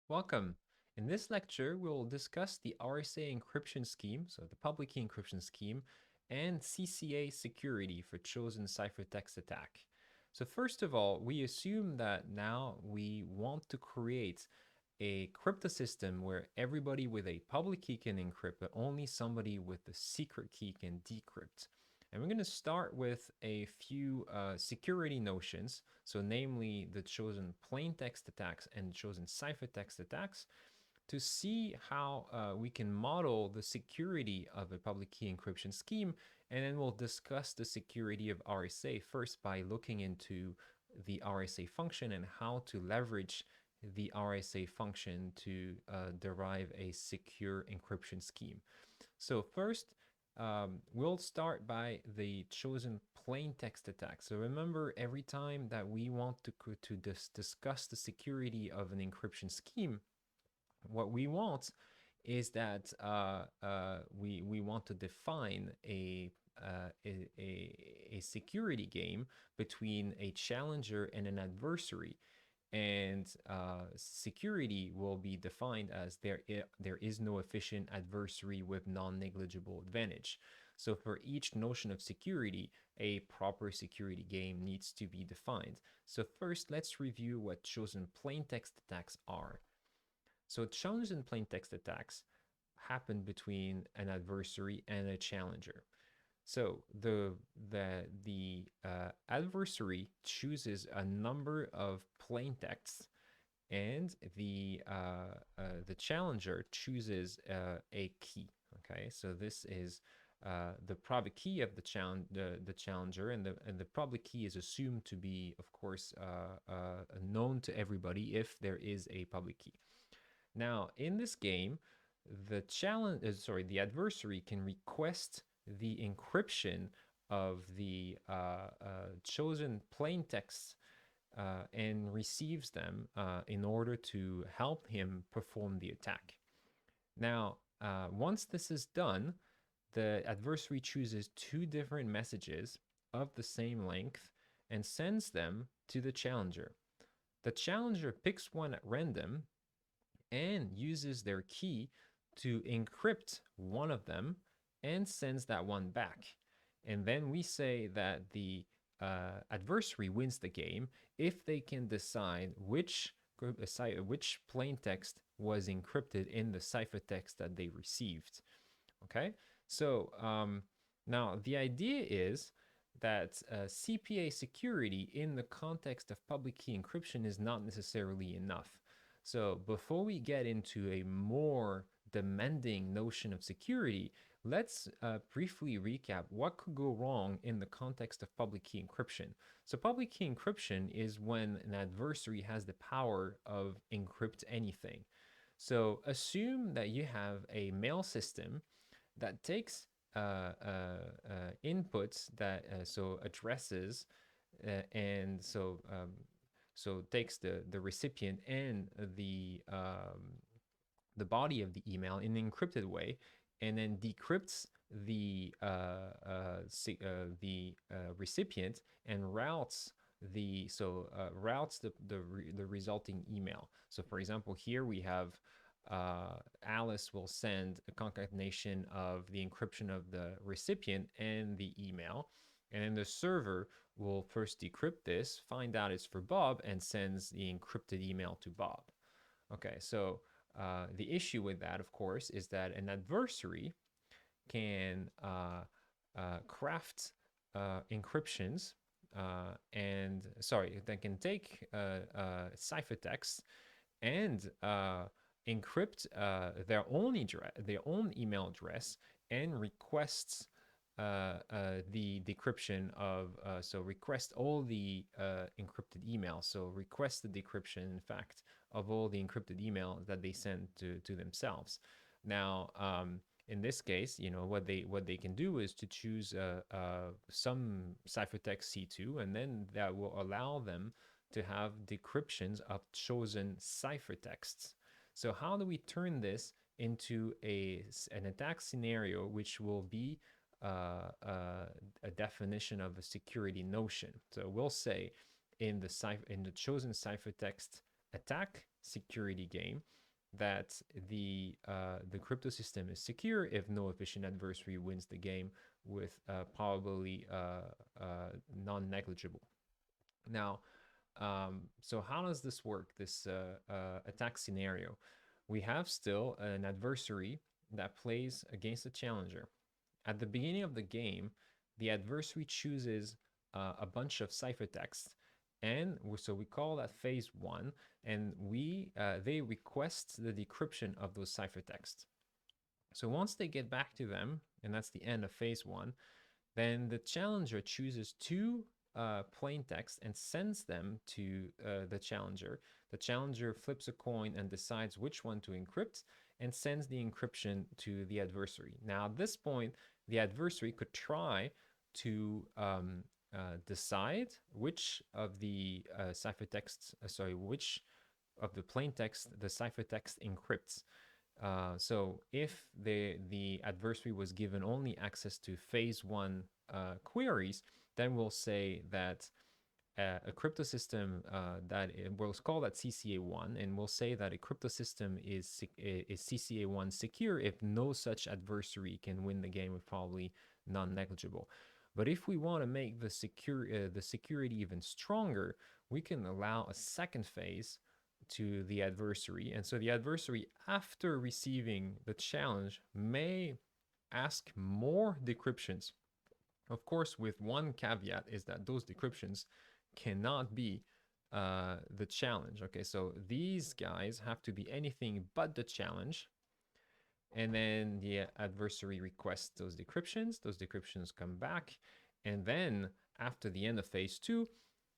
Welcome. In this lecture, we will discuss the RSA encryption scheme, so the public key encryption scheme, and CCA security for chosen ciphertext attack. So first of all, we assume that now we want to create a crypto system where everybody with a public key can encrypt, but only somebody with the secret key can decrypt. And we're going to start with a few security notions, so namely the chosen plaintext attacks and chosen ciphertext attacks, to see how we can model the security of a public key encryption scheme. And then we'll discuss the security of RSA first by looking into the RSA function and how to leverage the RSA function to derive a secure encryption scheme. So first, we'll start by the chosen plaintext attack. So remember, every time that we want to discuss the security of an encryption scheme, what we want is that we want to define a security game between a challenger and an adversary. And security will be defined as there is no efficient adversary with non-negligible advantage. So for each notion of security, a proper security game needs to be defined. So first, let's review what chosen plaintext attacks are. So chosen plaintext attacks happen between an adversary and a challenger. So the adversary chooses a number of plaintexts, and the challenger chooses a key. Okay, so this is the private key of the challenger, and the public key is assumed to be, of course, known to everybody if there is a public key. Now, in this game, the adversary can request the encryption of the chosen plaintexts and receives them in order to help him perform the attack. Now, once this is done, the adversary chooses two different messages of the same length and sends them to the challenger. The challenger picks one at random and uses their key to encrypt one of them and sends that one back. And then we say that the adversary wins the game if they can decide which plaintext was encrypted in the ciphertext that they received. Okay, so now the idea is that CPA security in the context of public key encryption is not necessarily enough. So before we get into a more demanding notion of security, let's briefly recap what could go wrong in the context of public key encryption. So public key encryption is when an adversary has the power of encrypt anything. So assume that you have a mail system that takes inputs that so addresses and so takes the recipient and the body of the email in an encrypted way, and then decrypts the recipient and routes the resulting email. So for example, here we have Alice will send a concatenation of the encryption of the recipient and the email. And then the server will first decrypt this, find out it's for Bob, and sends the encrypted email to Bob. Okay, so the issue with that, of course, is that an adversary can craft encryptions that can take ciphertext and encrypt their own email address and requests the decryption of request all the encrypted emails. So request the decryption, in fact, of all the encrypted emails that they send to themselves. Now, in this case, what they can do is to choose some ciphertext C2, and then that will allow them to have decryptions of chosen ciphertexts. So how do we turn this into an attack scenario which will be a definition of a security notion? So we'll say in the chosen ciphertext attack security game that the crypto system is secure if no efficient adversary wins the game with probably non-negligible. Now, so how does this work, this attack scenario? We have still an adversary that plays against a challenger. At the beginning of the game, the adversary chooses a bunch of ciphertext, and so we call that phase one, and they request the decryption of those ciphertext. So once they get back to them, and that's the end of phase one, then the challenger chooses two plaintext and sends them to the challenger. The challenger flips a coin and decides which one to encrypt and sends the encryption to the adversary. Now, at this point, the adversary could try to decide which of the which of the plaintext the ciphertext encrypts. So if the adversary was given only access to phase one queries, then we'll say that a crypto system we'll call that CCA1, and we'll say that a crypto system is CCA1 secure if no such adversary can win the game with probably non-negligible. But if we want to make the security even stronger, we can allow a second phase to the adversary. And so the adversary, after receiving the challenge, may ask more decryptions. Of course, with one caveat, is that those decryptions cannot be the challenge. Okay, so these guys have to be anything but the challenge. And then the adversary requests those decryptions come back, and then after the end of phase two,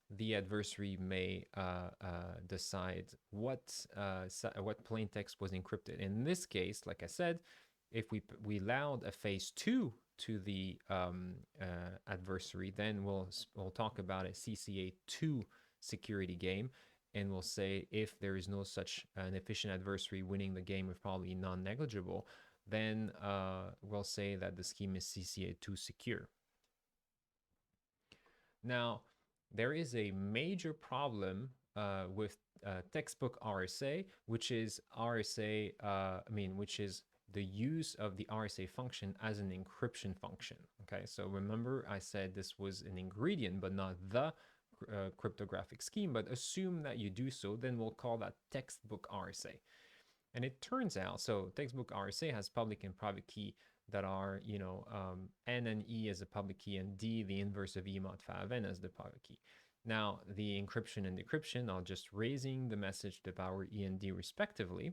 the adversary may decide what plaintext was encrypted. In this case, like I said, if we allowed a phase two to the adversary, then we'll talk about a CCA2 security game, and we'll say if there is no such an efficient adversary winning the game with probably non-negligible, then we'll say that the scheme is CCA2 secure. Now, there is a major problem with textbook RSA, which is which is the use of the RSA function as an encryption function. Okay, so remember I said this was an ingredient, but not the cryptographic scheme, but assume that you do so, then we'll call that textbook RSA. And it turns out, so textbook RSA has public and private key that are, N and E as a public key, and D, the inverse of E mod 5N as the private key. Now, the encryption and decryption are just raising the message to the power E and D respectively.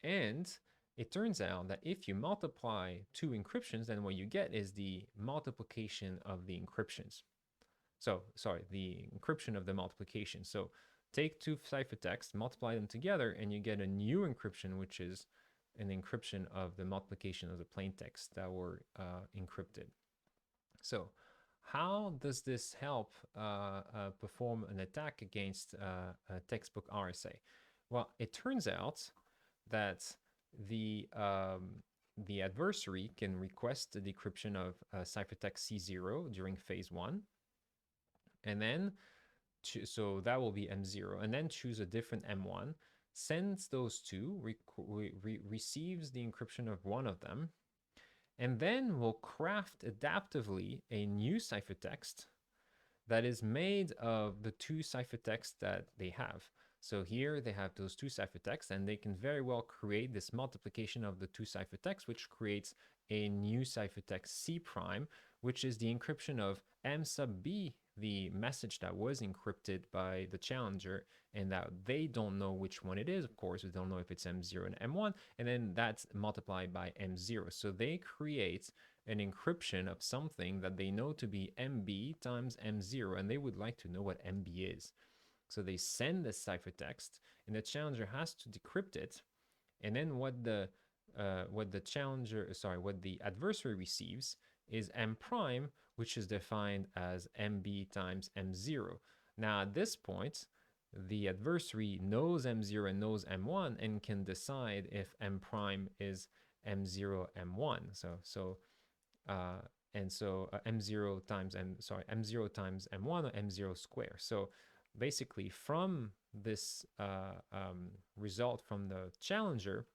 And it turns out that if you multiply two encryptions, then what you get is the multiplication of the encryptions. So, sorry, the encryption of the multiplication. So take two ciphertexts, multiply them together, and you get a new encryption, which is an encryption of the multiplication of the plaintext that were encrypted. So how does this help perform an attack against a textbook RSA? Well, it turns out that the adversary can request the decryption of ciphertext C0 during phase one, and then so that will be M0, and then choose a different M1, sends those two, receives the encryption of one of them, and then will craft adaptively a new ciphertext that is made of the two ciphertexts that they have. So here they have those two ciphertexts, and they can very well create this multiplication of the two ciphertexts, which creates a new ciphertext C prime, which is the encryption of M sub B, the message that was encrypted by the challenger, and that they don't know which one it is. Of course, we don't know if it's M0 and M1, and then that's multiplied by M0. So they create an encryption of something that they know to be MB times M0, and they would like to know what MB is. So they send the ciphertext, and the challenger has to decrypt it, and then what the adversary receives is M prime, which is defined as MB times M0. Now at this point, the adversary knows M0 and knows M1 and can decide if M prime is M0 M1. So M0 times M1 or M0 square. So basically from this result from the challenger,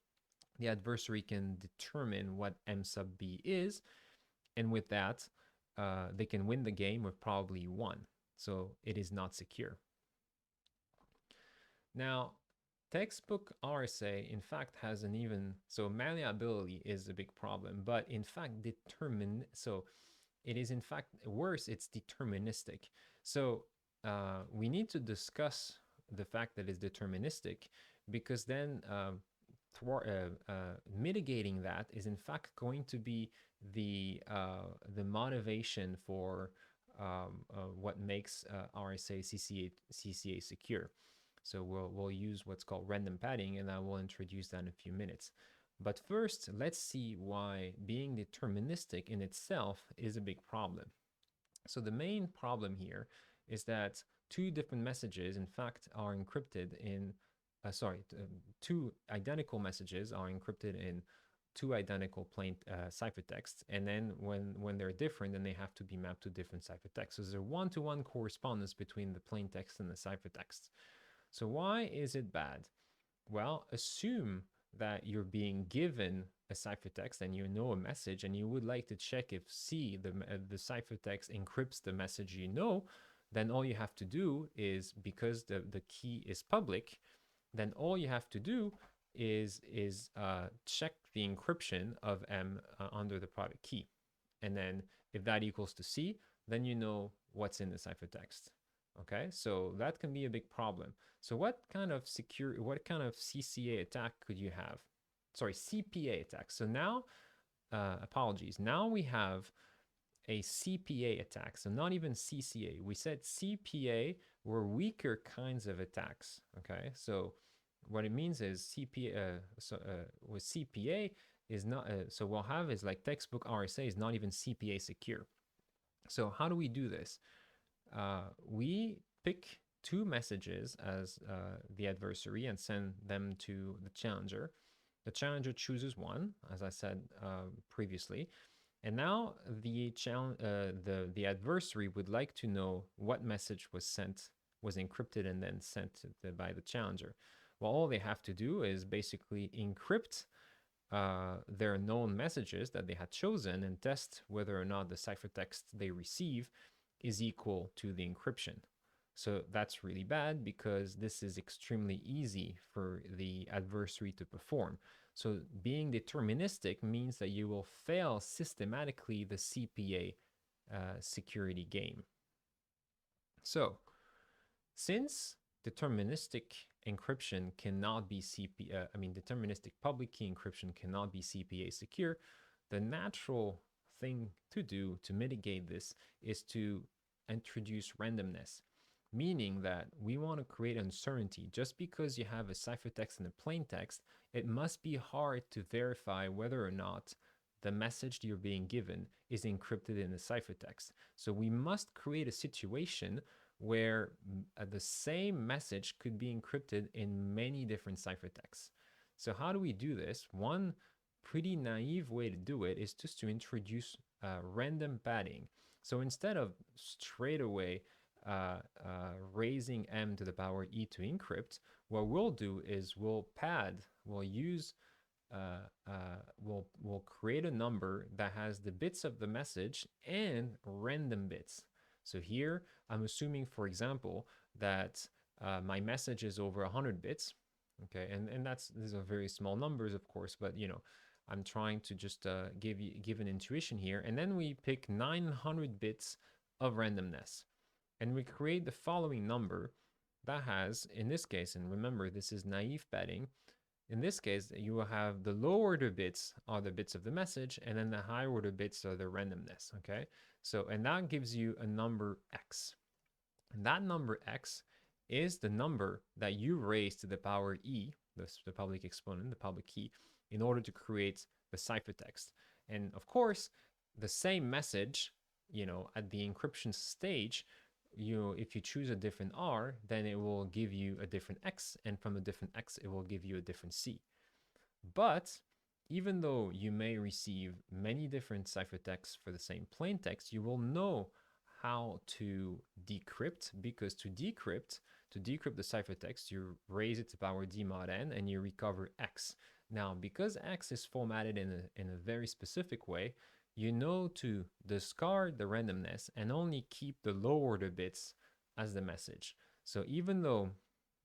the adversary can determine what M sub B is, and with that, they can win the game with probably 1. So it is not secure. Now, textbook RSA, in fact, has an even, so malleability is a big problem, but in fact, so it is in fact worse, it's deterministic. So we need to discuss the fact that it's deterministic, because then mitigating that is in fact going to be the motivation for what makes RSA CCA secure. So we'll use what's called random padding, and I will introduce that in a few minutes. But first, let's see why being deterministic in itself is a big problem. So the main problem here is that two different messages, in fact, are encrypted in, two identical messages are encrypted in two identical plain ciphertexts, and then when they're different, then they have to be mapped to different ciphertexts. So there's a one-to-one correspondence between the plaintext and the ciphertext. So why is it bad? Well, assume that you're being given a ciphertext and you know a message, and you would like to check if C, the ciphertext, encrypts the message you know. Then all you have to do is, because the key is public, then all you have to do is check the encryption of M under the private key. And then if that equals to C, then you know what's in the ciphertext. Okay, so that can be a big problem. So what kind of CCA attack could you have? Sorry, CPA attack. So now, apologies, now we have a CPA attack. So not even CCA. We said CPA were weaker kinds of attacks. Okay, so what it means is CPA, with CPA is not, so we'll have is like textbook RSA is not even CPA secure. So how do we do this? We pick two messages as the adversary and send them to the challenger. The challenger chooses one, as I said previously, and now the adversary would like to know what message was encrypted and then sent by the challenger. Well, all they have to do is basically encrypt their known messages that they had chosen and test whether or not the ciphertext they receive is equal to the encryption. So that's really bad, because this is extremely easy for the adversary to perform. So being deterministic means that you will fail systematically the CPA security game. So since deterministic encryption cannot be deterministic public key encryption cannot be CPA secure, the natural thing to do to mitigate this is to introduce randomness, meaning that we want to create uncertainty. Just because you have a ciphertext and a plaintext, it must be hard to verify whether or not the message you're being given is encrypted in the ciphertext. So we must create a situation where the same message could be encrypted in many different ciphertexts. So how do we do this? One pretty naive way to do it is just to introduce random padding. So instead of straight away raising M to the power E to encrypt, what we'll do is we'll create a number that has the bits of the message and random bits. So here I'm assuming, for example, that my message is over 100 bits. Okay, and these are very small numbers, of course, but I'm trying to just give an intuition here. And then we pick 900 bits of randomness, and we create the following number that has, in this case, and remember this is naive padding, in this case you will have the lower order bits are the bits of the message, and then the higher order bits are the randomness. Okay, so and that gives you a number X, and that number X is the number that you raise to the power E, the public exponent, the public key, in order to create the ciphertext. And of course, the same message, at the encryption stage, if you choose a different R, then it will give you a different X, and from a different X, it will give you a different C. But even though you may receive many different ciphertexts for the same plaintext, you will know how to decrypt, because to decrypt the ciphertext, you raise it to power d mod n and you recover x. Now, because x is formatted in a very specific way, you know to discard the randomness and only keep the low order bits as the message. So even though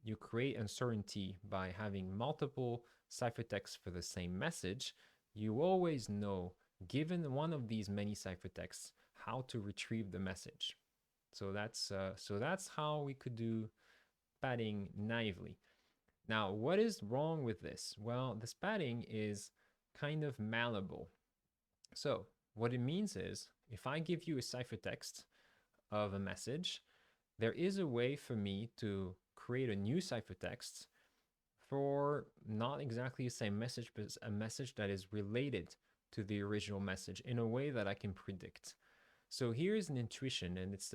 you create uncertainty by having multiple ciphertexts for the same message, you always know, given one of these many ciphertexts, how to retrieve the message. So that's how we could do padding naively. Now, what is wrong with this? Well, this padding is kind of malleable. So what it means is, if I give you a ciphertext of a message, there is a way for me to create a new ciphertext for not exactly the same message, but a message that is related to the original message in a way that I can predict. So here's an intuition, and it's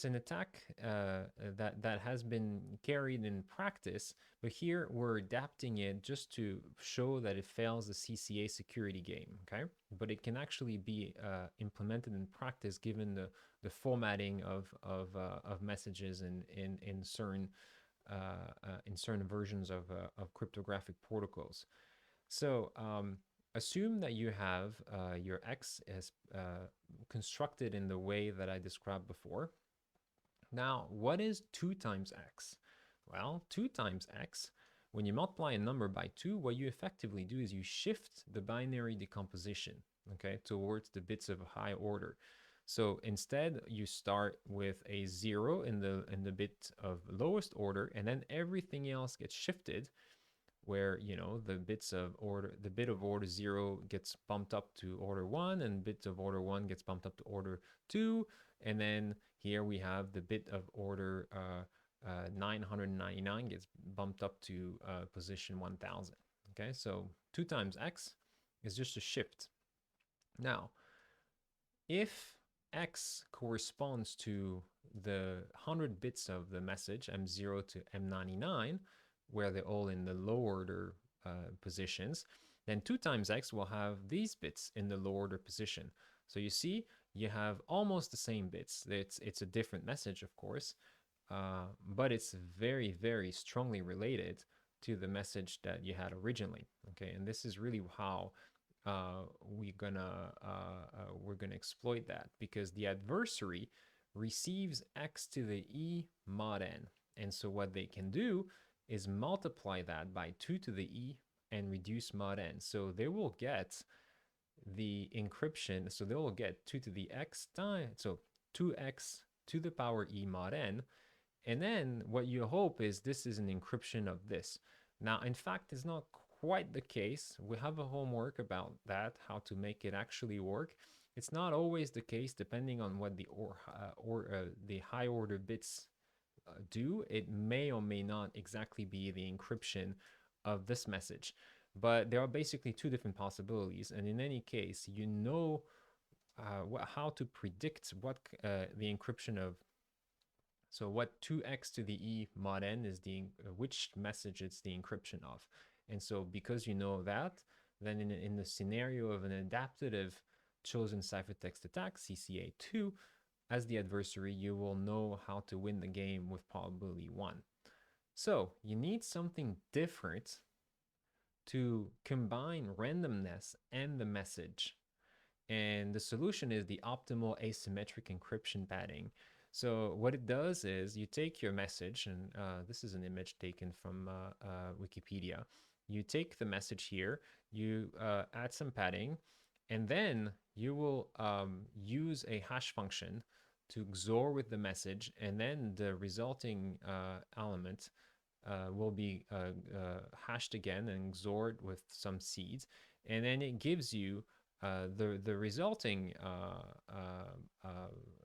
an attack that has been carried in practice, but here we're adapting it just to show that it fails the CCA security game, okay? But it can actually be implemented in practice given the formatting of messages in certain versions of cryptographic protocols. So assume that you have your X as constructed in the way that I described before. Now, what is 2 times X? Well, 2 times X, when you multiply a number by 2, what you effectively do is you shift the binary decomposition, okay, towards the bits of a high order. So instead, you start with a 0 in the bit of lowest order, and then everything else gets shifted, where, you know, the bit of order 0 gets bumped up to order 1, and bit of order 1 gets bumped up to order 2, and then here we have the bit of order 999 gets bumped up to position 1000. Okay, so 2 times X is just a shift. Now, if X corresponds to the 100 bits of the message M0 to M99, where they're all in the low order positions, then 2 times X will have these bits in the low order position. So you see, you have almost the same bits. It's a different message, of course, but it's very, very strongly related to the message that you had originally. Okay, and this is really how we're gonna exploit that, because the adversary receives X to the E mod n, and so what they can do is multiply that by 2 to the E and reduce mod n. So they will get the encryption, so they will get 2 to the X times, so 2x to the power E mod n, and then what you hope is this is an encryption of this. Now, in fact, it's not quite the case. We have a homework about that, how to make it actually work. It's not always the case, depending on what the high order bits do. It may or may not exactly be the encryption of this message, but there are basically 2 different possibilities, and in any case, you know how to predict what the encryption of, so what 2x to the E mod n is which message it's the encryption of. And so because you know that, then in the scenario of an adaptive chosen ciphertext attack, CCA 2, as the adversary, you will know how to win the game with probability 1. So you need something different to combine randomness and the message. And the solution is the optimal asymmetric encryption padding. So what it does is you take your message, and this is an image taken from Wikipedia. You take the message here, you add some padding, and then you will use a hash function to XOR with the message, and then the resulting element will be hashed again and XORed with some seeds, and then it gives you the resulting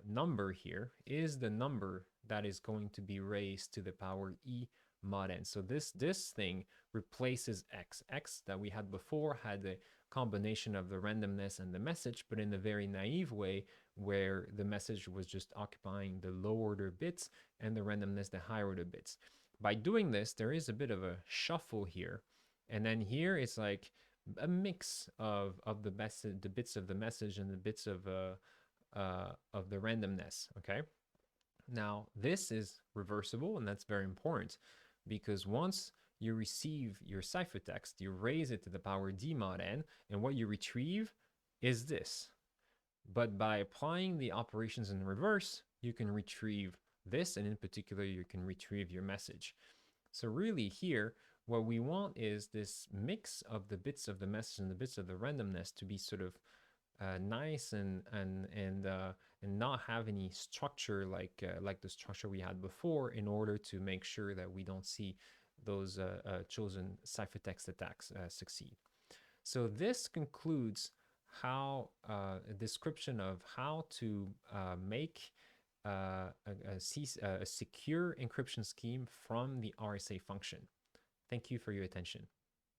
number here is the number that is going to be raised to the power E mod n. So this thing replaces X. X that we had before had the combination of the randomness and the message, but in a very naive way, where the message was just occupying the low order bits and the randomness the high order bits. By doing this, there is a bit of a shuffle here, and then here it's like a mix of the message, the bits of the message and the bits of the randomness. Okay. Now this is reversible, and that's very important because once you receive your ciphertext, you raise it to the power d mod n, and what you retrieve is this. But by applying the operations in reverse, you can retrieve this, and in particular, you can retrieve your message. So really here, what we want is this mix of the bits of the message and the bits of the randomness to be sort of nice and not have any structure like the structure we had before, in order to make sure that we don't see those chosen ciphertext attacks succeed. So this concludes how a description of how to make a secure encryption scheme from the RSA function. Thank you for your attention.